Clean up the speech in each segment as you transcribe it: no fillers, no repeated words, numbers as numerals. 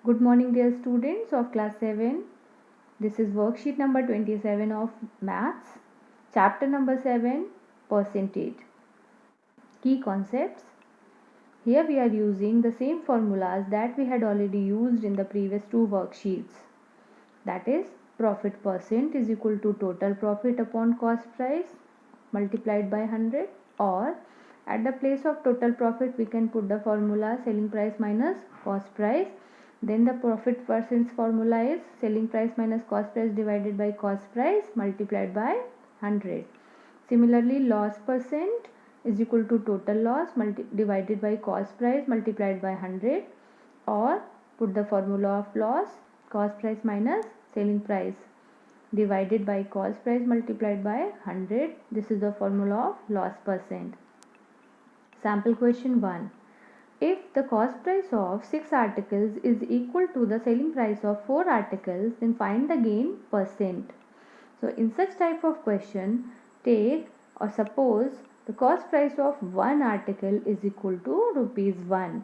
Good morning, dear students of class 7. This is worksheet number 27 of maths, chapter number 7, percentage. Key concepts. Here we are using the same formulas that we had already used in the previous two worksheets. That is, profit percent is equal to total profit upon cost price multiplied by 100, or at the place of total profit we can put the formula selling price minus cost price. Then the profit percent formula is selling price minus cost price divided by cost price multiplied by 100. Similarly, loss percent is equal to total loss divided by cost price multiplied by 100, or put the formula of loss cost price minus selling price divided by cost price multiplied by 100. This is the formula of loss percent. Sample question 1. If the cost price of 6 articles is equal to the selling price of 4 articles, then find the gain percent. So in such type of question, take or suppose the cost price of one article is equal to rupees 1.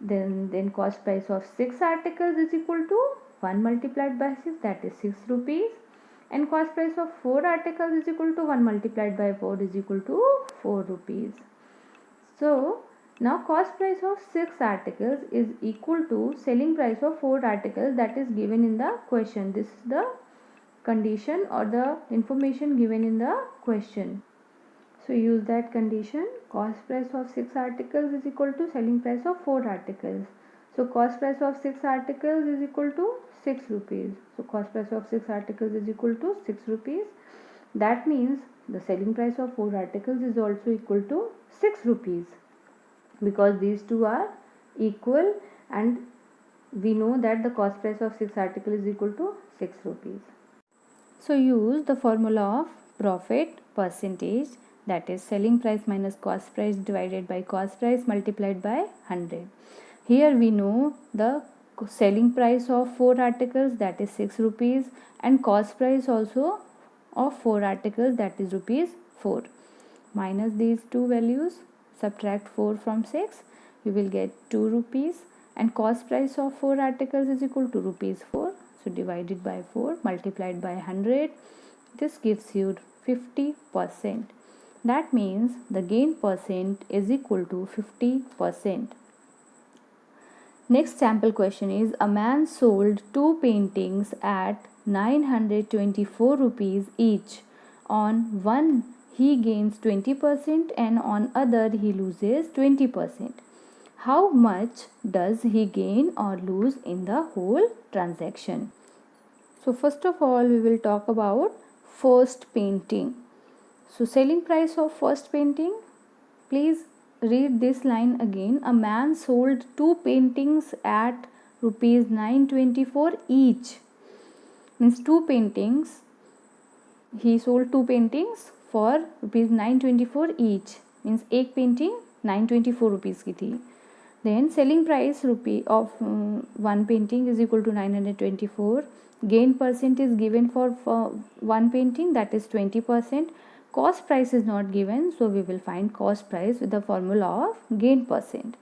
Then cost price of 6 articles is equal to 1 multiplied by 6, that is 6 rupees, and cost price of 4 articles is equal to 1 multiplied by 4 is equal to 4 rupees. So now cost price of 6 articles is equal to selling price of 4 articles that is given in the question. This is the condition or the information given in the question. So use that condition. Cost price of 6 articles is equal to selling price of 4 articles. So cost price of 6 articles is equal to 6 rupees. So cost price of 6 articles is equal to 6 rupees. That means the selling price of 4 articles is also equal to 6 rupees, because these two are equal and we know that the cost price of 6 articles is equal to 6 rupees. So use the formula of profit percentage, that is selling price minus cost price divided by cost price multiplied by 100. Here we know the selling price of 4 articles, that is 6 rupees, and cost price also of 4 articles, that is rupees 4. Minus these two values, subtract 4 from 6, you will get 2 rupees, and cost price of 4 articles is equal to rupees 4. So divided by 4 multiplied by 100, this gives you 50%. That means the gain percent is equal to 50%. Next sample question is, a man sold 2 paintings at 924 rupees each. On one he gains 20% and on other he loses 20%. How much does he gain or lose in the whole transaction? So first of all we will talk about first painting. So selling price of first painting, please read this line again. A man sold 2 paintings at rupees 924 each. Means 2 paintings, he sold 2 paintings for rupees 924 each. Means एक painting 924 rupees की थी. Then selling price rupee of one painting is equal to 924. Gain percent is given for one painting, that is 20%. Cost price is not given, so we will find cost price with the formula of gain percent.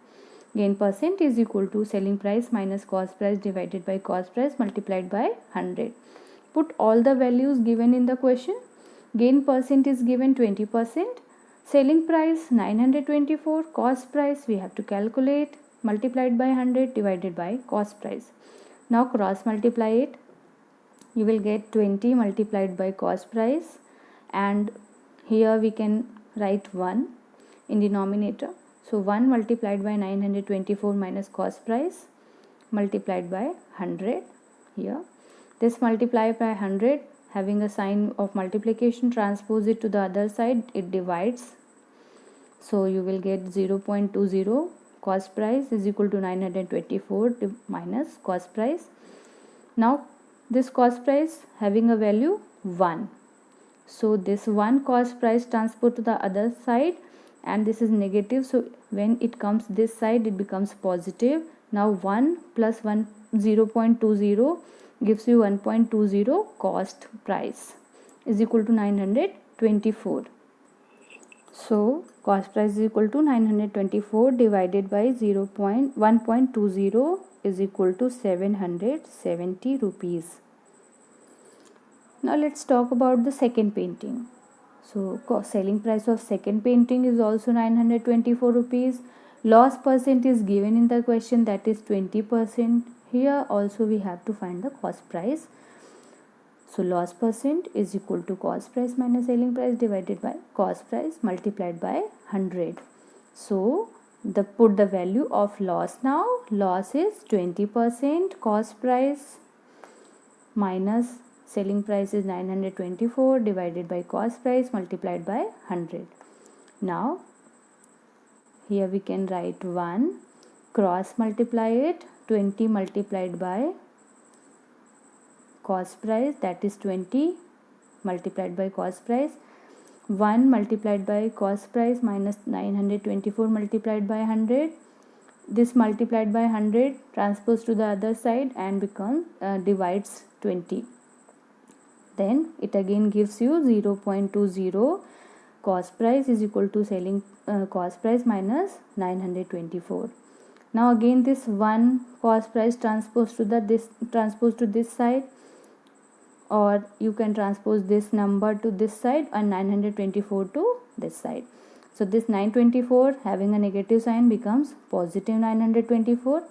Gain percent is equal to selling price minus cost price divided by cost price multiplied by 100. Put all the values given in the question. Gain percent is given 20%. Selling price 924, cost price we have to calculate, multiplied by 100 divided by cost price. Now cross multiply it. You will get 20 multiplied by cost price, and here we can write 1 in denominator. So 1 multiplied by 924 minus cost price multiplied by 100 here. This multiplied by 100, having a sign of multiplication, transpose it to the other side, it divides. So you will get 0.20. Cost price is equal to 924 minus cost price. Now this cost price having a value 1. So this 1 cost price transport to the other side, and this is negative. So when it comes this side, it becomes positive. Now 1 plus 1, 0.20 gives you 1.20 cost price is equal to 924. So cost price is equal to 924 divided by 1.20 is equal to 770 rupees. Now let's talk about the second painting. So selling price of second painting is also 924 rupees. Loss percent is given in the question, that is 20%. Here also we have to find the cost price. So loss percent is equal to cost price minus selling price divided by cost price multiplied by 100. So put the value of loss now. Loss is 20%, cost price minus selling price is 924 divided by cost price multiplied by 100. Now here we can write 1, cross multiply it, 20 multiplied by cost price, that is 20 multiplied by cost price. 1 multiplied by cost price minus 924 multiplied by 100. This multiplied by 100 transpose to the other side and divides 20. Then it again gives you 0.20. Cost price is equal to selling cost price minus 924. Now again this 1 cost price transpose to this side, or you can transpose this number to this side and 924 to this side. So this 924 having a negative sign becomes positive 924.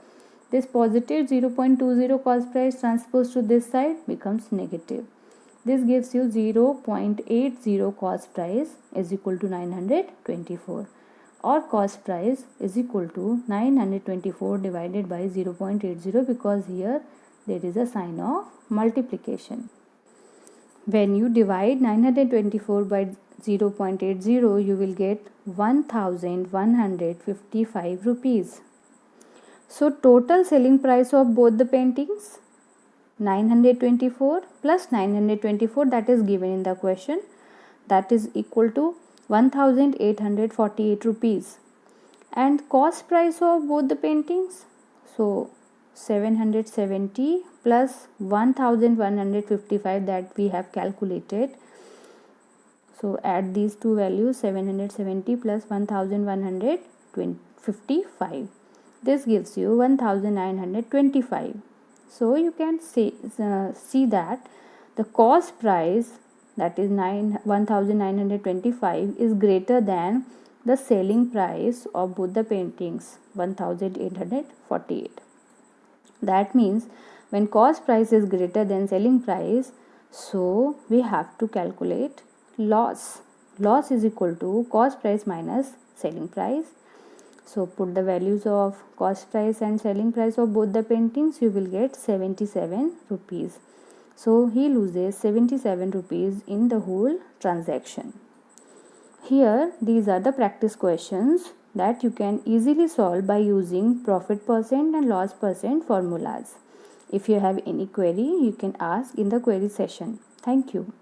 This positive 0.20 cost price transpose to this side becomes negative. This gives you 0.80 cost price is equal to 924, or cost price is equal to 924 divided by 0.80, because here there is a sign of multiplication. When you divide 924 by 0.80, you will get 1155 rupees. So total selling price of both the paintings, 924 plus 924, that is given in the question, that is equal to 1848 rupees. And cost price of both the paintings, so 770 plus 1155 that we have calculated. So add these two values, 770 plus 1155. This gives you 1925. So you can see that the cost price, that is 1925, is greater than the selling price of both the paintings, 1848. That means when cost price is greater than selling price, so we have to calculate loss. Loss is equal to cost price minus selling price. So put the values of cost price and selling price of both the paintings, you will get 77 rupees. So he loses 77 rupees in the whole transaction. Here these are the practice questions that you can easily solve by using profit percent and loss percent formulas. If you have any query, you can ask in the query session. Thank you.